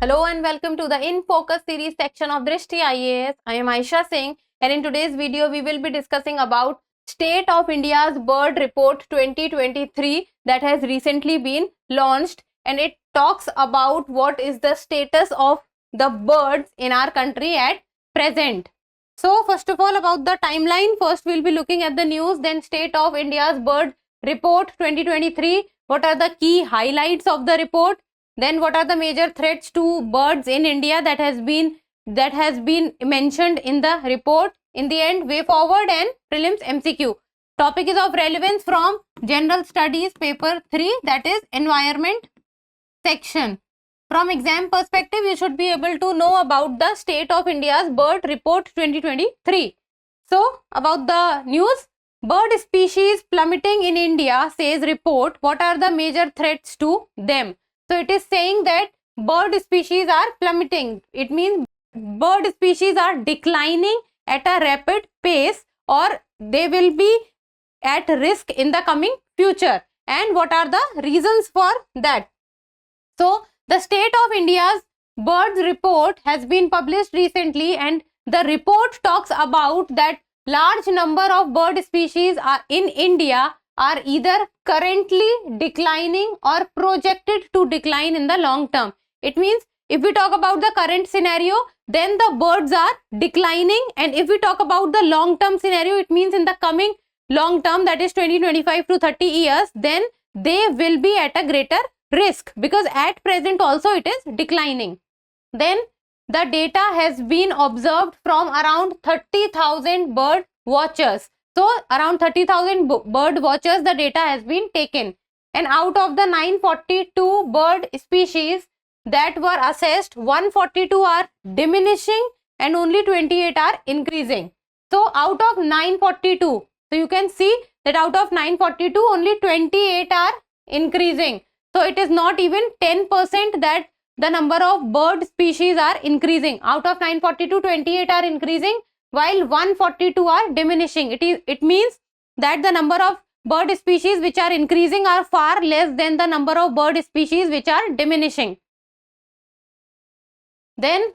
Hello and welcome to the In Focus series section of Drishti IAS. I am Aisha Singh, and in today's video we will be discussing about State of India's Bird Report 2023 that has recently been launched, and it talks about what is the status of the birds in our country at present. So first of all, about the timeline, first we'll be looking at the news, then State of India's Bird Report 2023, what are the key highlights of the report, then what are the major threats to birds in India that has been mentioned in the report. In the end, way forward and prelims MCQ. Topic is of relevance from General Studies paper 3, that is environment section. From exam perspective, you should be able to know about the State of India's Bird Report 2023. So about the news, bird species plummeting in India, says report. What are the major threats to them? So it is saying that bird species are plummeting. It means bird species are declining at a rapid pace, or they will be at risk in the coming future. And what are the reasons for that? So the State of India's Birds Report has been published recently, and the report talks about that large number of bird species are in India are either currently declining or projected to decline in the long term. It means if we talk about the current scenario, then the birds are declining, and if we talk about the long term scenario, it means in the coming long term, that is 20-25 to 30 years, then they will be at a greater risk, because at present also it is declining. Then the data has been observed from around 30,000 bird watchers. So around 30,000 bird watchers, the data has been taken, and out of the 942 bird species that were assessed, 142 are diminishing and only 28 are increasing. So out of 942, so you can see that out of 942, only 28 are increasing. So it is not even 10% that the number of bird species are increasing. Out of 942, 28 are increasing, while 142 are diminishing. It means that the number of bird species which are increasing are far less than the number of bird species which are diminishing. Then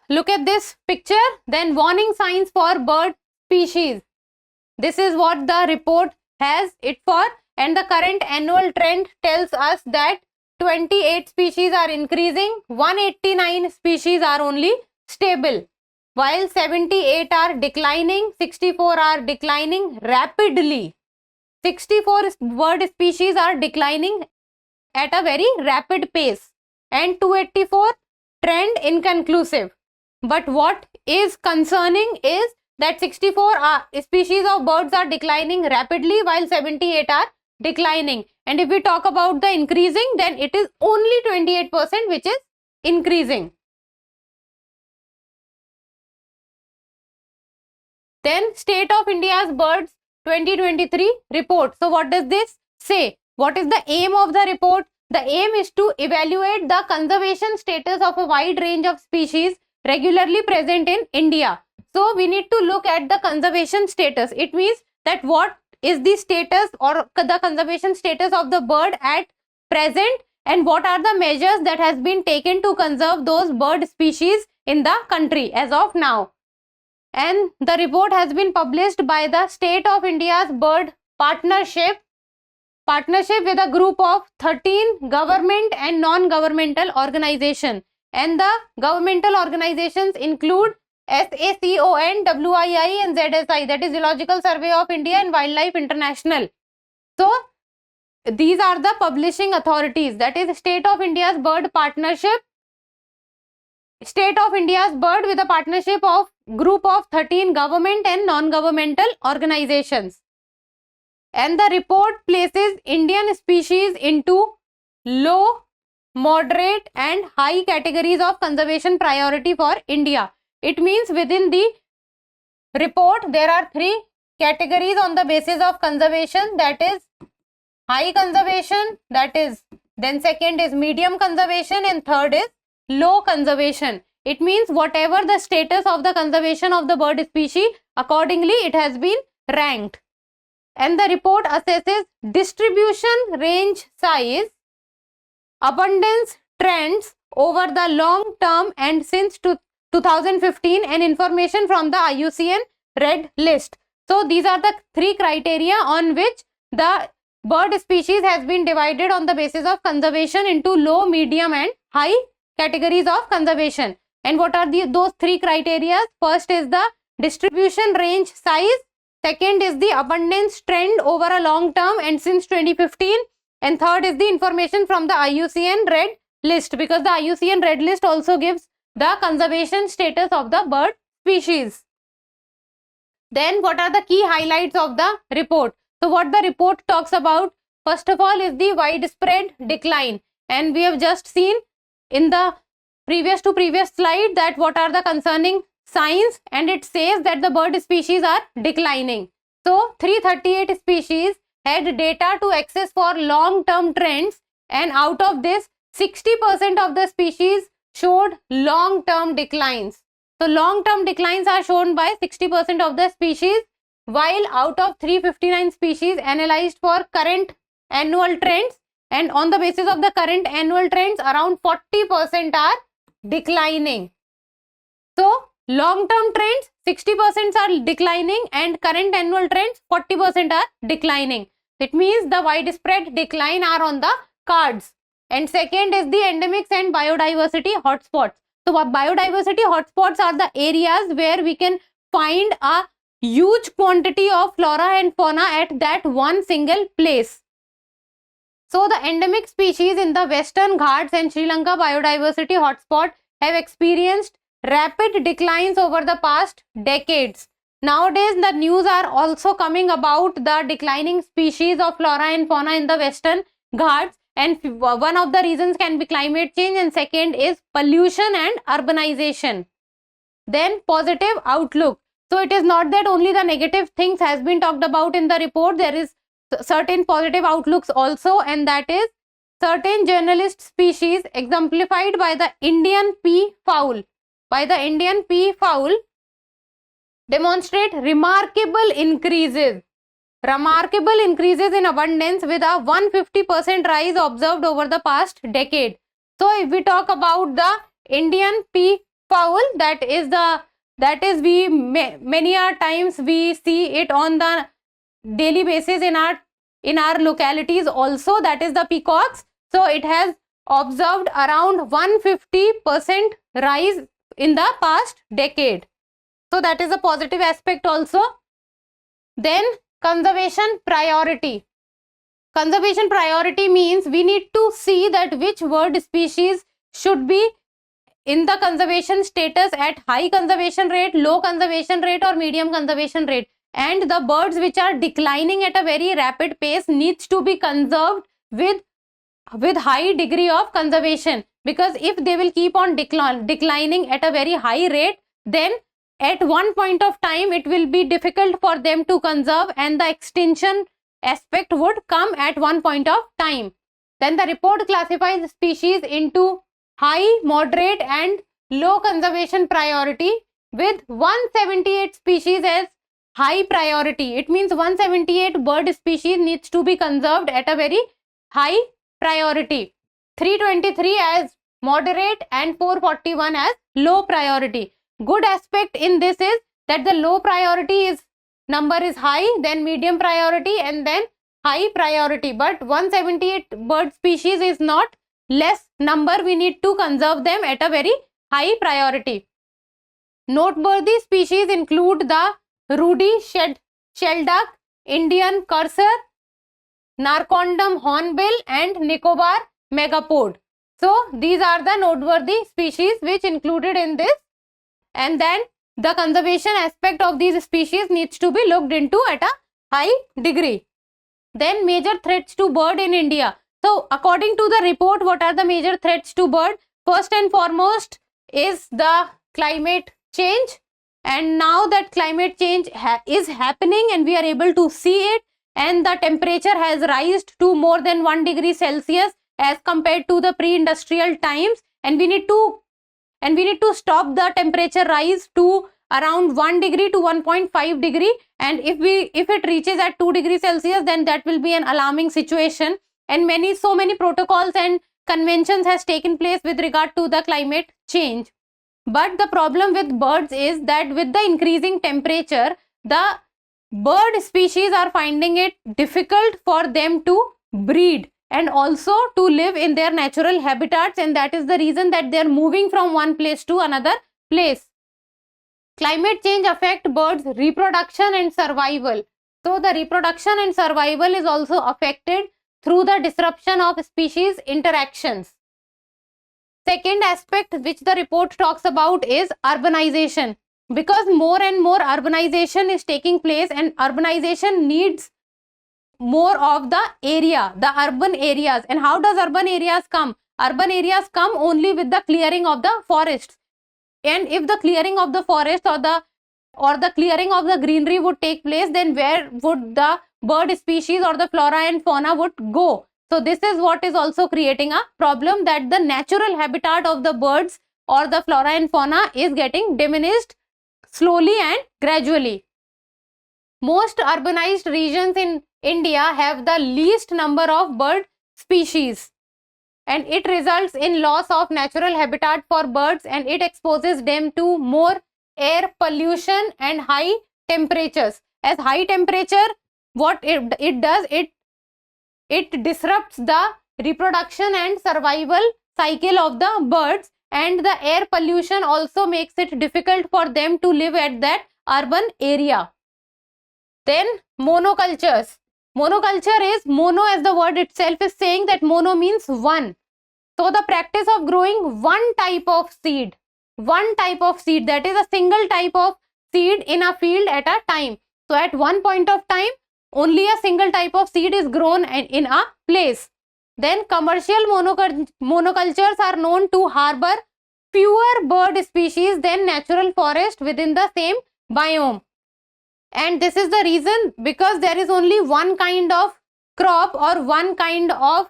look at this picture. Then warning signs for bird species. This is what the report has it for, and the current annual trend tells us that 28 species are increasing, 189 species are only stable, while 78 are declining, 64 are declining rapidly. 64 bird species are declining at a very rapid pace, and 284 trend inconclusive. But what is concerning is that 64 species of birds are declining rapidly, while 78 are declining. And if we talk about the increasing, then it is only 28% which is increasing. Then State of India's Birds 2023 report. So what does this say? What is the aim of the report? The aim is to evaluate the conservation status of a wide range of species regularly present in India. So we need to look at the conservation status. It means that what is the status or the conservation status of the bird at present, and what are the measures that has been taken to conserve those bird species in the country as of now. And the report has been published by the State of India's Bird Partnership with a group of 13 government and non-governmental organizations. And the governmental organizations include SACON, WII and ZSI, that is Zoological Survey of India and Wildlife International. So these are the publishing authorities, that is State of India's Bird Partnership, State of India's Bird with a partnership of group of 13 government and non-governmental organizations. And the report places Indian species into low, moderate and high categories of conservation priority for India. It means within the report there are 3 categories on the basis of conservation, that is high conservation, that is, then second is medium conservation, and third is low conservation. It means whatever the status of the conservation of the bird species, accordingly it has been ranked. And the report assesses distribution, range, size, abundance, trends, over the long term and since 2015 and information from the IUCN Red List. So these are the three criteria on which the bird species has been divided on the basis of conservation into low, medium and high categories of conservation. And what are those three criteria? First is the distribution range size. Second is the abundance trend over a long term and since 2015. And third is the information from the IUCN Red List, because the IUCN Red List also gives the conservation status of the bird species. Then what are the key highlights of the report? So what the report talks about, first of all, is the widespread decline. And we have just seen in the previous slide that what are the concerning signs, and it says that the bird species are declining. So 338 species had data to access for long-term trends, and out of this 60% of the species showed long-term declines. So long-term declines are shown by 60% of the species, while out of 359 species analyzed for current annual trends, and on the basis of the current annual trends, around 40% are declining. So long-term trends 60% are declining and current annual trends 40% are declining. It means the widespread decline are on the cards. And second is the endemics and biodiversity hotspots. So biodiversity hotspots are the areas where we can find a huge quantity of flora and fauna at that one single place. So the endemic species in the Western Ghats and Sri Lanka biodiversity hotspot have experienced rapid declines over the past decades. Nowadays, the news are also coming about the declining species of flora and fauna in the Western Ghats, and one of the reasons can be climate change and second is pollution and urbanization. Then positive outlook. So it is not that only the negative things has been talked about in the report, there is certain positive outlooks also, and that is certain journalist species exemplified by the Indian peafowl. By the Indian peafowl demonstrate remarkable increases in abundance with a 150% rise observed over the past decade. So if we talk about the Indian peafowl, many times we see it on the daily basis in our localities also, that is the peacocks. So it has observed around 150% rise in the past decade. So that is a positive aspect also. Then conservation priority. Conservation priority means we need to see that which bird species should be in the conservation status at high conservation rate, low conservation rate or medium conservation rate. And the birds which are declining at a very rapid pace needs to be conserved with high degree of conservation, because if they will keep on declining at a very high rate, then at one point of time it will be difficult for them to conserve and the extinction aspect would come at one point of time. Then the report classifies species into high, moderate and low conservation priority, with 178 species as high priority. It means 178 bird species needs to be conserved at a very high priority, 323 as moderate and 441 as low priority. Good aspect in this is that the low priority number is high, then medium priority and then high priority, but 178 bird species is not less number. We need to conserve them at a very high priority. Noteworthy species include the Ruddy shelduck, Indian cursor, Narcondam hornbill and Nicobar megapode. So these are the noteworthy species which included in this, and then the conservation aspect of these species needs to be looked into at a high degree. Then major threats to bird in India. So according to the report, what are the major threats to bird? First and foremost is the climate change, and now that climate change is happening and we are able to see it, and the temperature has risen to more than 1 degree Celsius as compared to the pre-industrial times, and we need to stop the temperature rise to around 1 degree to 1.5 degree, and if it reaches at 2 degrees Celsius, then that will be an alarming situation, and so many protocols and conventions has taken place with regard to the climate change. But the problem with birds is that with the increasing temperature, the bird species are finding it difficult for them to breed and also to live in their natural habitats, and that is the reason that they are moving from one place to another place. Climate change affect birds' reproduction and survival. So the reproduction and survival is also affected through the disruption of species interactions. Second aspect which the report talks about is urbanization. Because more and more urbanization is taking place, and urbanization needs more of the area, the urban areas. And how does urban areas come? Urban areas come only with the clearing of the forests. And if the clearing of the forest or the clearing of the greenery would take place, then where would the bird species or the flora and fauna would go? So this is what is also creating a problem, that the natural habitat of the birds or the flora and fauna is getting diminished slowly and gradually. Most urbanized regions in India have the least number of bird species, and it results in loss of natural habitat for birds, and it exposes them to more air pollution and high temperatures. As high temperature, what it does, it disrupts the reproduction and survival cycle of the birds, and the air pollution also makes it difficult for them to live at that urban area. Then monocultures. Monoculture is, mono as the word itself is saying that mono means one. So the practice of growing one type of seed, that is a single type of seed in a field at a time. So at one point of time, only a single type of seed is grown in a place. Then commercial monocultures are known to harbor fewer bird species than natural forest within the same biome. And this is the reason, because there is only one kind of crop or one kind of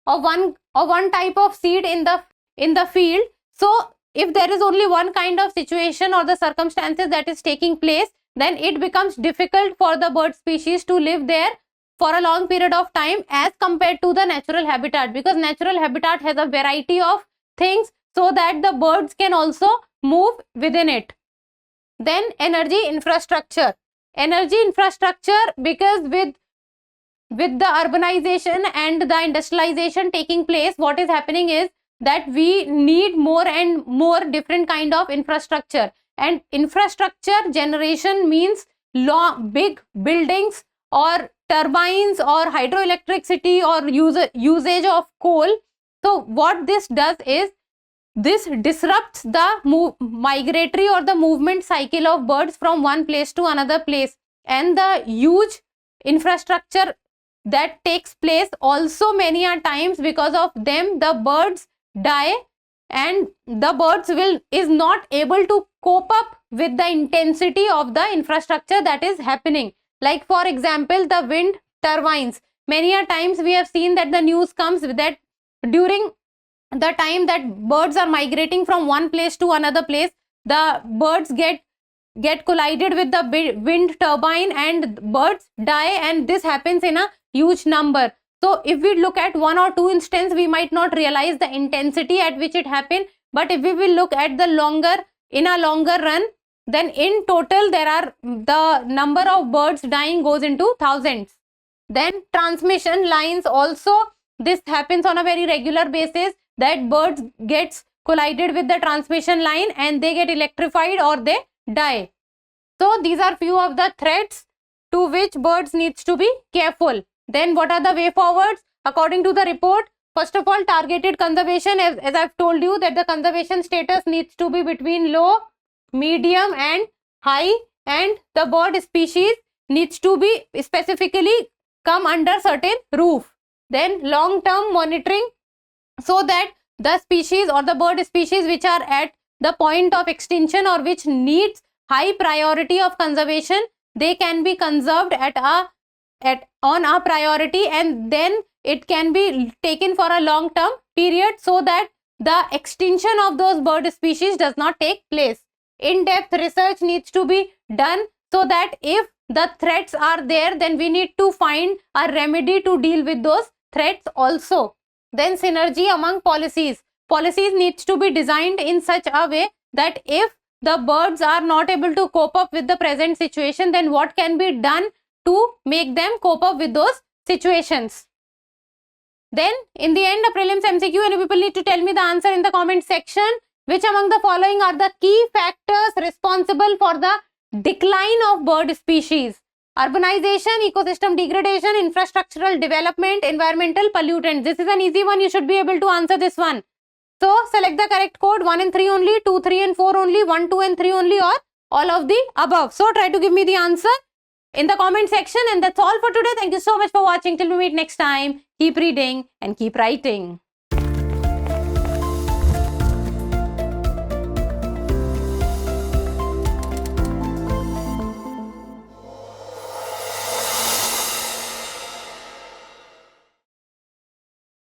one type of seed in the field. So if there is only one kind of situation or the circumstances that is taking place, then it becomes difficult for the bird species to live there for a long period of time as compared to the natural habitat, because natural habitat has a variety of things so that the birds can also move within it. Then energy infrastructure. Energy infrastructure, because with the urbanization and the industrialization taking place, what is happening is that we need more and more different kind of infrastructure. And infrastructure generation means big buildings or turbines or hydroelectricity or usage of coal. So what this does is, this disrupts the migratory or the movement cycle of birds from one place to another place, and the huge infrastructure that takes place also many a times, because of them the birds die, and the birds is not able to cope up with the intensity of the infrastructure that is happening. Like for example, the wind turbines. Many a times we have seen that the news comes that during the time that birds are migrating from one place to another place, the birds get collided with the wind turbine and birds die, and this happens in a huge number. So if we look at one or two instances, we might not realize the intensity at which it happened, but if we will look at in a longer run, then in total the number of birds dying goes into thousands. Then transmission lines also, this happens on a very regular basis, that birds gets collided with the transmission line and they get electrified or they die. So these are few of the threats to which birds needs to be careful. Then what are the way forwards? According to the report, first of all, targeted conservation, as I've told you, that the conservation status needs to be between low, medium and high, and the bird species needs to be specifically come under certain roof. Then long-term monitoring, so that the species or the bird species which are at the point of extinction or which needs high priority of conservation, they can be conserved on a priority, and then it can be taken for a long term period so that the extinction of those bird species does not take place. In-depth research needs to be done so that if the threats are there, then we need to find a remedy to deal with those threats also. Then synergy among policies. Policies needs to be designed in such a way that if the birds are not able to cope up with the present situation, then what can be done to make them cope up with those situations. Then in the end, a prelims MCQ, and you people need to tell me the answer in the comment section. Which among the following are the key factors responsible for the decline of bird species? Urbanization, ecosystem degradation, infrastructural development, environmental pollutants. This is an easy one. You should be able to answer this one. So select the correct code. 1 and 3 only, 2, 3 and 4 only, 1, 2 and 3 only, or all of the above. So try to give me the answer in the comment section. And that's all for today. Thank you so much for watching. Till we meet next time. Keep reading and keep writing.